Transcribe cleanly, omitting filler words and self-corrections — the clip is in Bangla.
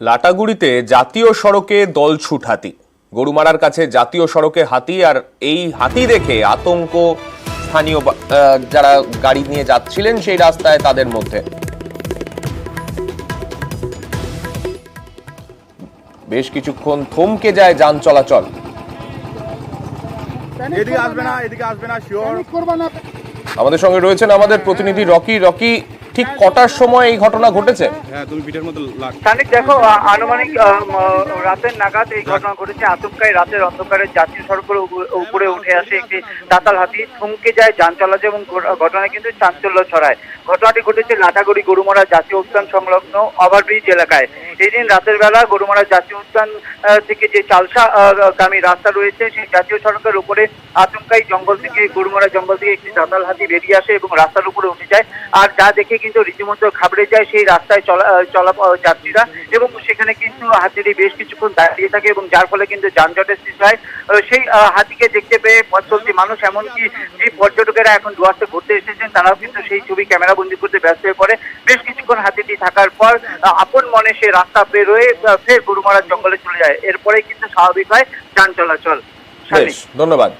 লাটাগুড়িতে জাতীয় সড়কে দলছুট হাতি। গরুমারার কাছে জাতীয় সড়কে হাতি, আর এই হাতি দেখে আতঙ্ক স্থানীয় যারা গাড়ি নিয়ে যাচ্ছিলেন সেই রাস্তায় তাদের মধ্যে। বেশ কিছুক্ষণ থমকে যায় যান চলাচল। আমাদের সঙ্গে রয়েছেন আমাদের প্রতিনিধি রকি। রকি, ঠিক কটার সময় এই ঘটনা ঘটেছে? দেখো, আনুমানিক রাতের নাগাদ এই ঘটনা ঘটেছে। আচমকাই রাতের অন্ধকারে জাতীয় সড়কের উপরে উঠে আসে একটি দাতাল হাতি, থমকে যায় যান চলাচল এবং ঘটনায় কিন্তু চাঞ্চল্য ছড়ায়। ঘটনাটি ঘটেছে লাটাগুড়ি গরুমারা জাতীয় উদ্যান সংলগ্ন ওভারব্রিজ এলাকায়। এই দিন রাতের বেলা গরুমারা জাতীয় উদ্যান থেকে যে চালসা গামী রাস্তা রয়েছে সেই জাতীয় সড়কের উপরে আচমকাই গরুমারা জঙ্গল থেকে একটি দাতাল হাতি বেরিয়ে আসে এবং রাস্তার উপরে উঠে যায়। আর যা দেখে কিন্তু রীতিমতো ঘাবড়ে যায় সেই রাস্তায় চলা যাত্রীরা, এবং সেখানে কিন্তু হাতিটি বেশ কিছুক্ষণ দাঁড়িয়ে থাকে এবং যার ফলে কিন্তু যানজটের সৃষ্টি হয়। সেই হাতিকে দেখতে পেয়ে পথ চলতি মানুষ, এমনকি যে পর্যটকেরা এখন ডুয়ার্সে ঘুরতে এসেছেন তারাও কিন্তু সেই ছবি ক্যামেরাবন্দি করতে ব্যস্ত হয়ে পড়ে। বেশ কিছুক্ষণ হাতিটি থাকার পর আপন মনে সে রাস্তা পেরোয় ফের গরুমারার জঙ্গলে চলে যায়। এরপরে কিন্তু স্বাভাবিক হয় যান চলাচল। ধন্যবাদ।